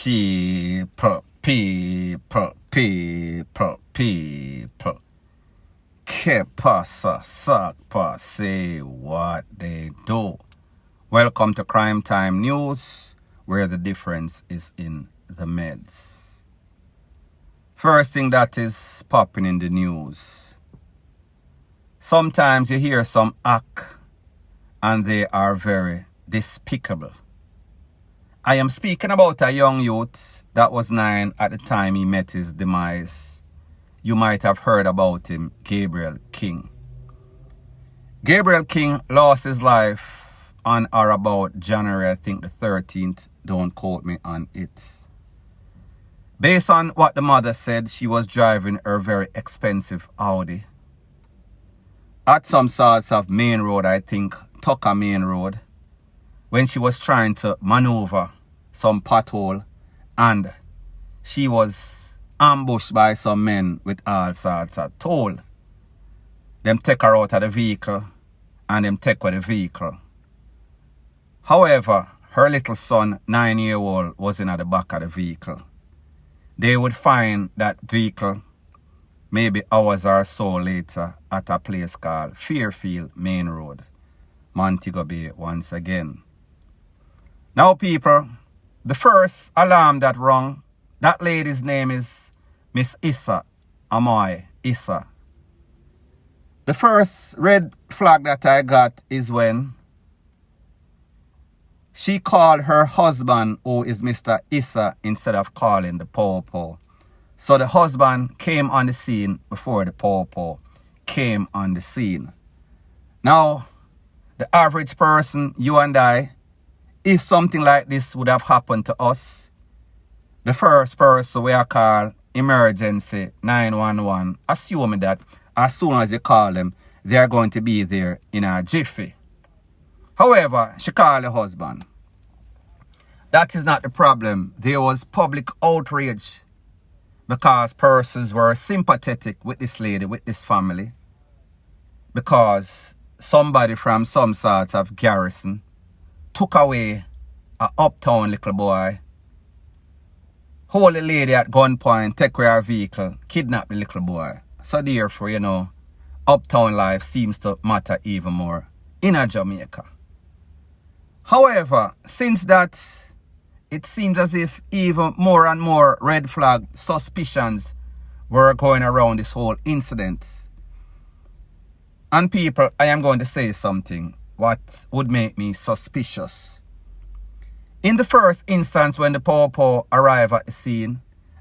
people. Que pasa, sakpa, say what they do. Welcome to Crime Time News, where the difference is in the meds. First thing that is popping in the news. Sometimes you hear some act and they are very despicable. I am speaking about a young youth that was 9 at the time he met his demise. You might have heard about him, Gabriel King. Gabriel King lost his life on or about January, I think the 13th. Don't quote me on it. Based on what the mother said, she was driving her very expensive Audi at some sorts of main road, I think, Tucker Main Road, when she was trying to maneuver some pothole, and she was ambushed by some men with all sorts of tool. Them take her out of the vehicle and them take away the vehicle. However, her little son, 9-year-old, was in at the back of the vehicle. They would find that vehicle maybe hours or so later at a place called Fairfield Main Road, Montego Bay once again. Now people, the first alarm that rang, that lady's name is Miss Issa Amoy Issa. The first red flag that I got is when she called her husband, who is Mr. Issa, instead of calling the po-po. So the husband came on the scene before the po-po came on the scene. Now, the average person, you and I, if something like this would have happened to us, the first person we are called emergency 911, assuming that as soon as you call them, they are going to be there in a jiffy. However, she called the husband. That is not the problem. There was public outrage because persons were sympathetic with this lady, with this family, because somebody from some sort of garrison took away a uptown little boy, hold the lady at gunpoint, take away her vehicle, kidnap the little boy. So therefore, you know, uptown life seems to matter even more in a Jamaica. However, since that, it seems as if even more and more red flag suspicions were going around this whole incident. And people, I am going to say something what would make me suspicious. In the first instance, when the po-po arrived at the scene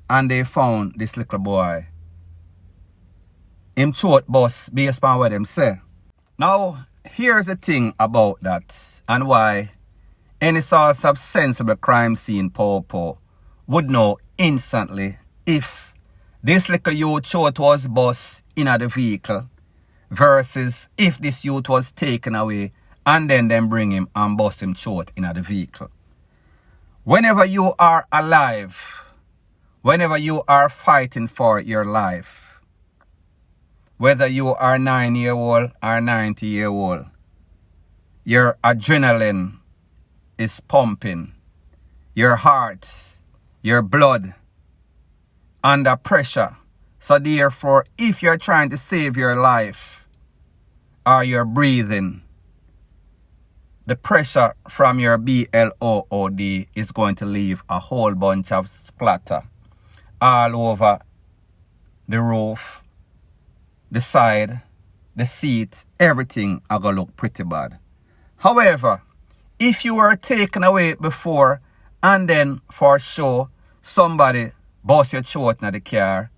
and they found this little boy, him throat bust based on what them say. Now, here's the thing about that and why any sort of sensible crime scene po-po would know instantly if this little youth throat was bust in the vehicle versus if this youth was taken away and then them bring him and bust him throat in the vehicle. Whenever you are alive, whenever you are fighting for your life, whether you are 9-year-old or 90-year-old, your adrenaline is pumping, your heart, your blood under pressure. So therefore, if you're trying to save your life or you're breathing, the pressure from your BLOOD is going to leave a whole bunch of splatter all over the roof, the side, the seat, everything are going to look pretty bad. However, if you were taken away before and then for sure somebody bust your throat in the car,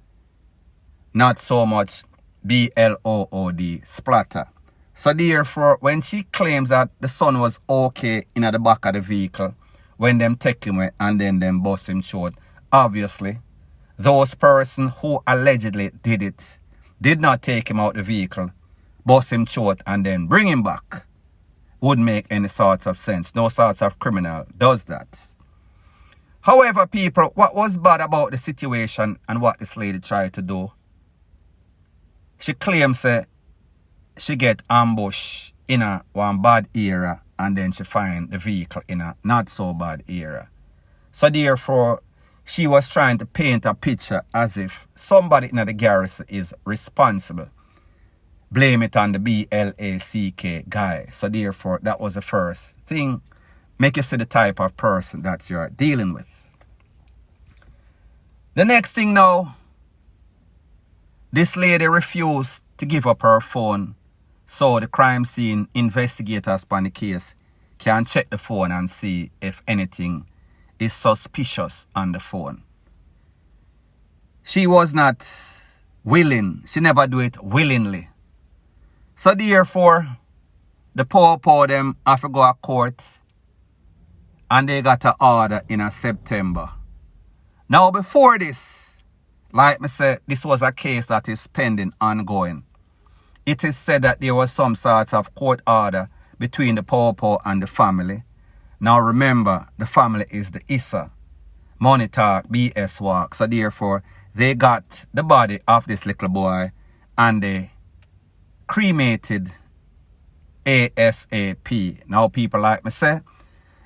not so much BLOOD splatter. So therefore, when she claims that the son was okay in the back of the vehicle, when them take him away and then them bust him short, obviously, those persons who allegedly did it did not take him out the vehicle, bust him short and then bring him back. Wouldn't make any sorts of sense. No sorts of criminal does that. However, people, what was bad about the situation and what this lady tried to do, she claims she get ambushed in a one bad area and then she find the vehicle in a not so bad area. So therefore, she was trying to paint a picture as if somebody in the garrison is responsible. Blame it on the BLACK guy. So therefore, that was the first thing. Make you see the type of person that you're dealing with. The next thing now, this lady refused to give up her phone, so the crime scene investigators on the case can check the phone and see if anything is suspicious on the phone. She was not willing. She never do it willingly. So therefore, the poor them have to go to court, and they got an order in a September. Now before this, like me say, this was a case that is pending ongoing. It is said that there was some sort of court order between the poor and the family. Now remember, the family is the Issa. Money talk, BS walk. So therefore, they got the body of this little boy and they cremated ASAP. Now people like me say,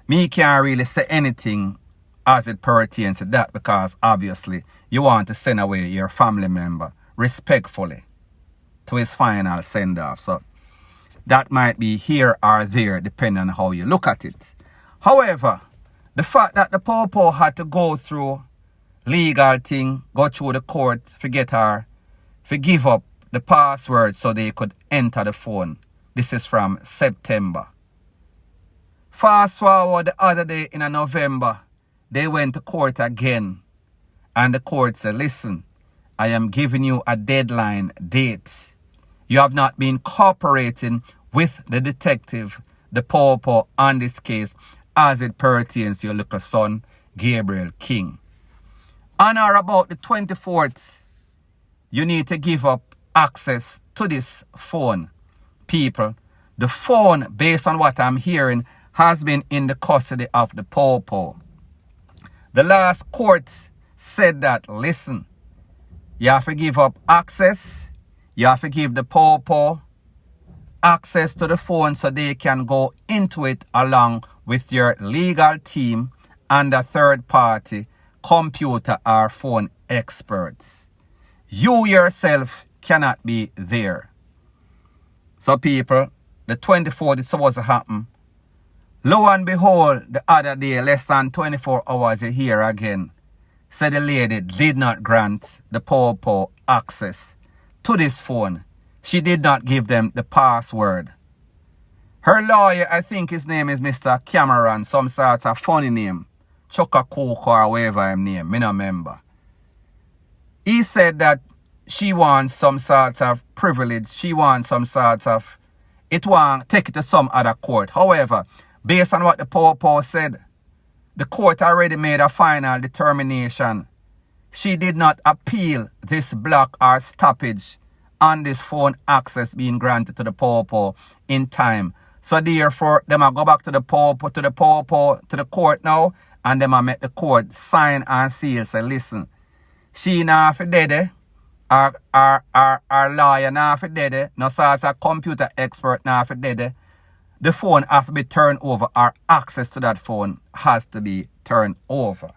me can't really say anything as it pertains to that, because obviously you want to send away your family member respectfully to his final send-off. So that might be here or there depending on how you look at it. However, the fact that the popo had to go through legal thing, go through the court, forget her, give up the password so they could enter the phone. This is from September. Fast forward the other day in November, they went to court again. And the court said, listen, I am giving you a deadline date. You have not been cooperating with the detective, the popo, on this case as it pertains to your little son, Gabriel King. On or about the 24th, you need to give up access to this phone. People, the phone, based on what I'm hearing, has been in the custody of the popo. The last court said that, listen, you have to give up access. You have to give the popo access to the phone so they can go into it along with your legal team and a third party computer or phone experts. You yourself cannot be there. So people, the 24th is supposed to happen. Lo and behold, the other day, less than 24 hours, you hear again, said the lady did not grant the popo access to this phone. She did not give them the password. Her lawyer, I think his name is Mr. Cameron, some sort of funny name. Choka Cook or whatever his name, me no remember. He said that she wants some sort of privilege. She wants some sort of, it want take it to some other court. However, based on what the popo said, the court already made a final determination. She did not appeal this block or stoppage on this phone access being granted to the popo in time. So therefore, them a go back to the popo, to the court now, and them a make the court sign and seal. Say, listen, she not for dead, our lawyer not for dead, no sort of computer expert not for dead. The phone have to be turned over, or access to that phone has to be turned over.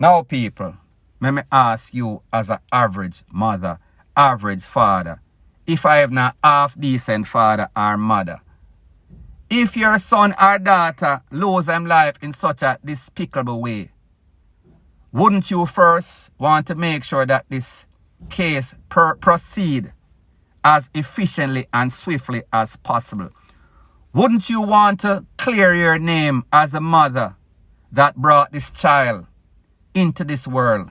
Now people, let me ask you as an average mother, average father, if I have not half decent father or mother, if your son or daughter lose them life in such a despicable way, wouldn't you first want to make sure that this case proceed as efficiently and swiftly as possible? Wouldn't you want to clear your name as a mother that brought this child into this world?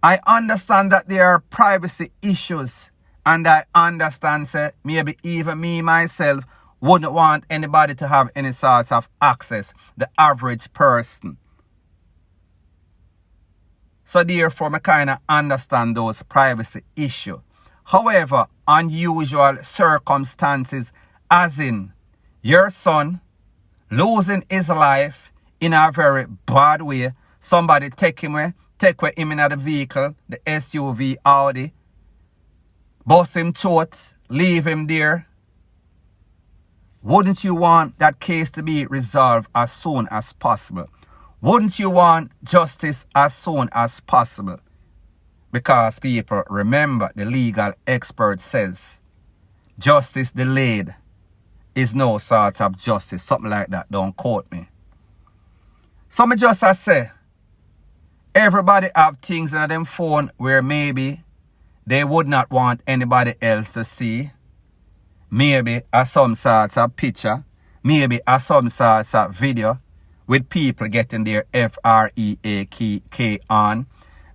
I understand that there are privacy issues, and I understand, say, maybe even me myself wouldn't want anybody to have any sort of access, the average person. So therefore, I kind of understand those privacy issues. However, unusual circumstances, as in your son losing his life in a very bad way, somebody take him in the vehicle, the SUV Audi, bust him short, leave him there. Wouldn't you want that case to be resolved as soon as possible? Wouldn't you want justice as soon as possible? Because people, remember, the legal expert says, justice delayed is no sort of justice. Something like that. Don't quote me. So me just say, everybody have things in them phone where maybe they would not want anybody else to see. Maybe a some sorts of picture. Maybe a some sorts of video with people getting their FREAK on.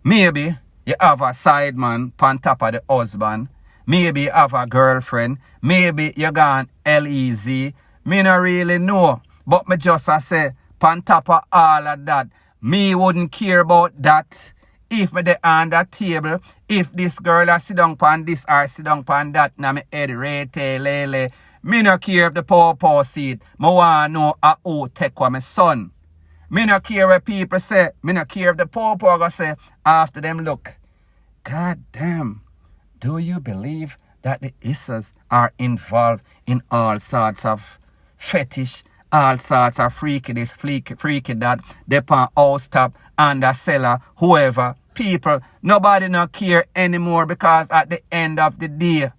Maybe you have a side man on top of the husband. Maybe you have a girlfriend. Maybe you gone LEZ. Me not really know. But me just say, on top of all of that, me wouldn't care about that if me dey on that table. If this girl a sit down pan this or sit down pan that, na me head rete lele. Me no care if the poor seat. Me want know who take with my son. Me no care what people say. Me no care if the poor go say after them look. God damn. Do you believe that the Issas are involved in all sorts of fetish, all sorts of freaky this, freaky that, they pan house top, under cellar, whoever, people, nobody not care anymore because at the end of the day,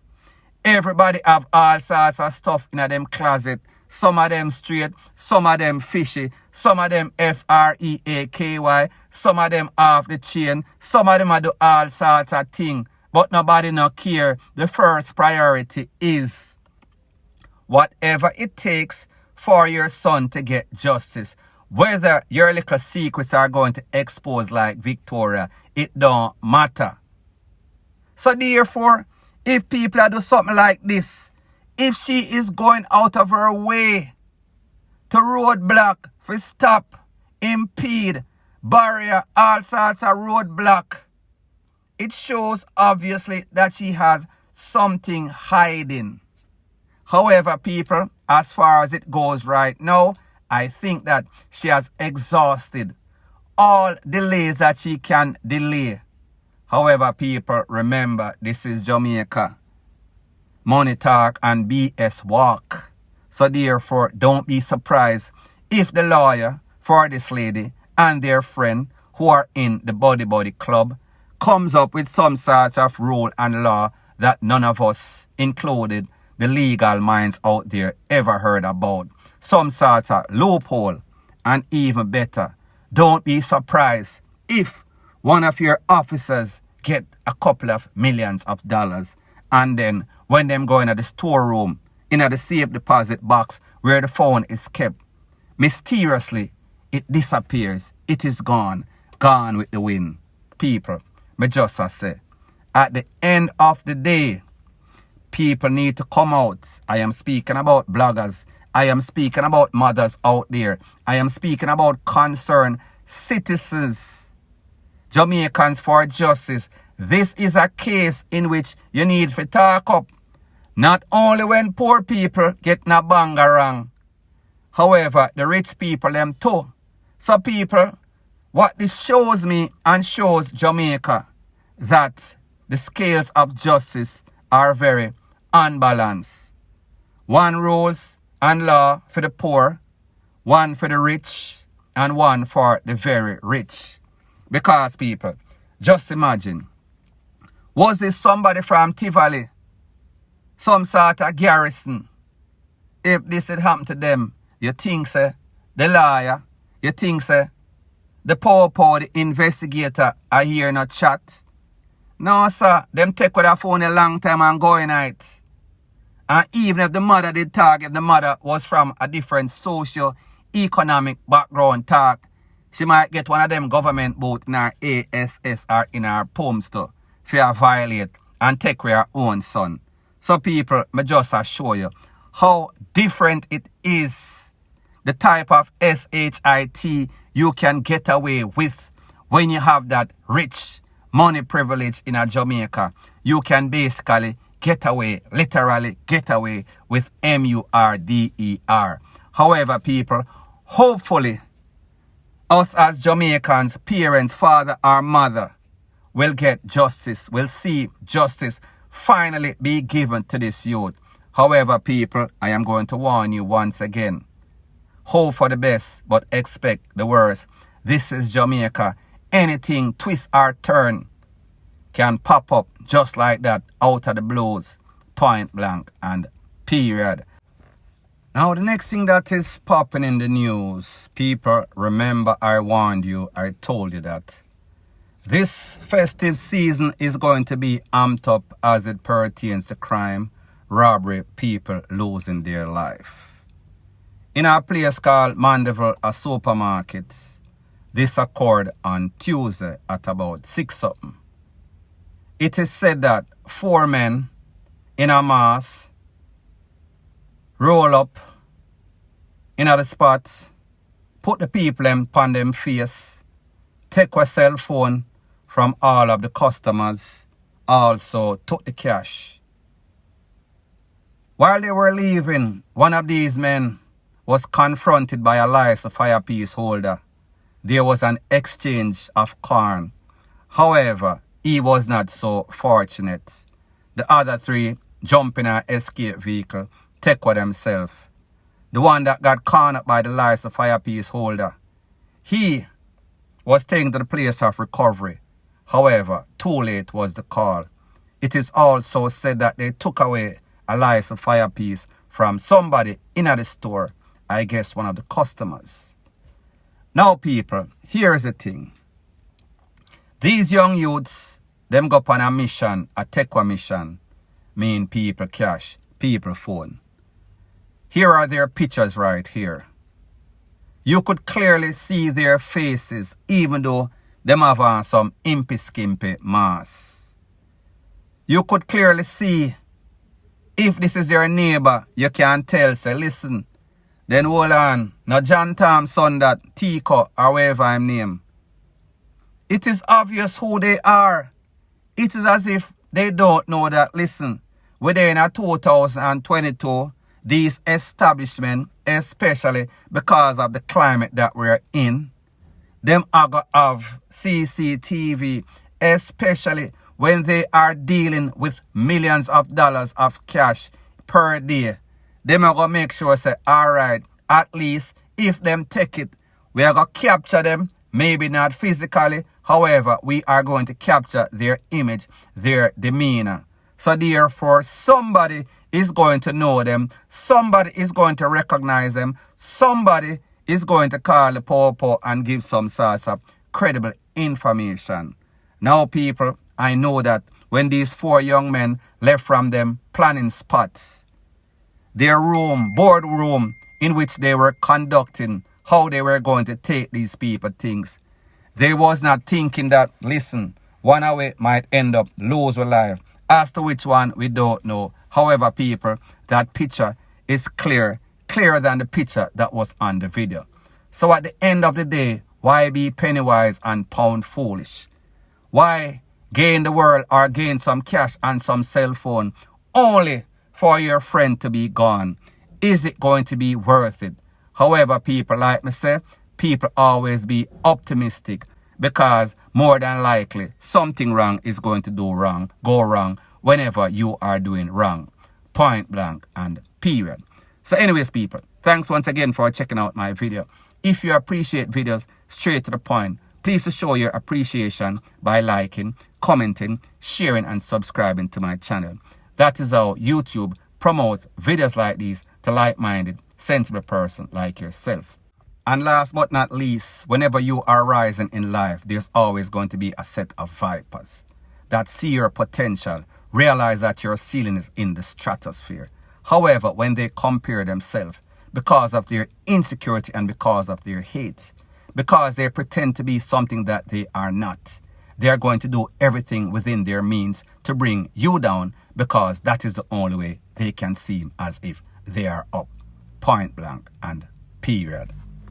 everybody have all sorts of stuff in them closet. Some of them straight, some of them fishy, some of them FREAKY, some of them off the chain, some of them do all sorts of things. But nobody not care. The first priority is whatever it takes for your son to get justice. Whether your little secrets are going to expose like Victoria, it don't matter. So therefore, if people do something like this, if she is going out of her way to roadblock, for stop, impede, barrier, all sorts of roadblock, it shows obviously that she has something hiding. However, people, as far as it goes right now, I think that she has exhausted all delays that she can delay. However, people, remember, this is Jamaica. Money talk and BS walk. So therefore, don't be surprised if the lawyer for this lady and their friend who are in the Body Club comes up with some sort of rule and law that none of us, included the legal minds out there, ever heard about. Some sort of loophole. And even better, don't be surprised if one of your officers get a couple of millions of dollars and then when them go into the storeroom, in the safe deposit box where the phone is kept, mysteriously it disappears. It is gone. Gone with the wind. People, me just say, at the end of the day, people need to come out. I am speaking about bloggers. I am speaking about mothers out there. I am speaking about concerned citizens. Jamaicans for justice. This is a case in which you need to talk up. Not only when poor people get na bangarang. However, the rich people them too. So people, what this shows me and shows Jamaica, that the scales of justice are very unbalanced. One rules and law for the poor, one for the rich, and one for the very rich. Because people, just imagine, was this somebody from Tivoli, some sort of garrison? If this had happened to them, you think, say, the lawyer, you think, say, the poor, the investigator are here not chat? No, sir, them take with their phone a long time and go in it. And even if the mother did talk, if the mother was from a different socio-economic background talk, she might get one of them government boat in her ASS or in her POMs to fear violate and take with her own son. So people, me just show you how different it is. The type of SHIT you can get away with when you have that rich money privilege in a Jamaica. You can basically get away, literally get away with MURDER. However, people, hopefully, us as Jamaicans, parents, father or mother, will get justice, will see justice finally be given to this youth. However, people, I am going to warn you once again. Hope for the best, but expect the worst. This is Jamaica. Anything, twist or turn, can pop up just like that out of the blues. Point blank and period. Now the next thing that is popping in the news, people, remember I warned you, I told you that this festive season is going to be amped up as it pertains to crime, robbery, people losing their life. In a place called Mandeville, a supermarket, this occurred on Tuesday at about 6 something. It is said that 4 men in a mass roll up in the spot, put the people upon them face, take a cell phone from all of the customers, also took the cash. While they were leaving, one of these men was confronted by a licensed firepiece holder. There was an exchange of corn. However, he was not so fortunate. The other 3 jump in an escape vehicle, take with themselves. The one that got cornered by the licensed firepiece holder, he was taken to the place of recovery. However, too late was the call. It is also said that they took away a licensed firepiece from somebody in the store, I guess one of the customers. Now people, here's the thing. These young youths, them go on a mission, a tech mission, mean people cash, people phone. Here are their pictures right here. You could clearly see their faces even though them have on some impy-skimpy mask. You could clearly see if this is your neighbor, you can tell, say, listen, then hold on, now John Tom's son that Tico or whatever I'm named. It is obvious who they are. It is as if they don't know that, listen, within 2022, these establishments, especially because of the climate that we're in, them are going to have CCTV, especially when they are dealing with millions of dollars of cash per day. Them are going to make sure, say, all right, at least if them take it, we are going to capture them, maybe not physically, however, we are going to capture their image, their demeanor. So therefore, somebody is going to know them, somebody is going to recognize them, somebody is going to call the popo and give some sorts of credible information. Now people, I know that when these 4 young men left from them planning spots, their room, boardroom in which they were conducting how they were going to take these people things, they was not thinking that, listen, one of it might end up lose their life. As to which one, we don't know. However, people, that picture is clearer than the picture that was on the video. So at the end of the day, why be penny wise and pound foolish? Why gain the world or gain some cash and some cell phone only for your friend to be gone? Is it going to be worth it? However, people, like me say, people always be optimistic, because more than likely something wrong is going to go wrong whenever you are doing wrong. Point blank and period. So anyways, people, thanks once again for checking out my video. If you appreciate videos straight to the point, please show your appreciation by liking, commenting, sharing and subscribing to my channel. That is how YouTube promotes videos like these to like-minded, sensible person like yourself. And last but not least, whenever you are rising in life, there's always going to be a set of vipers that see your potential, realize that your ceiling is in the stratosphere. However, when they compare themselves, because of their insecurity and because of their hate, because they pretend to be something that they are not, they are going to do everything within their means to bring you down, because that is the only way they can seem as if they are up. Point blank and period.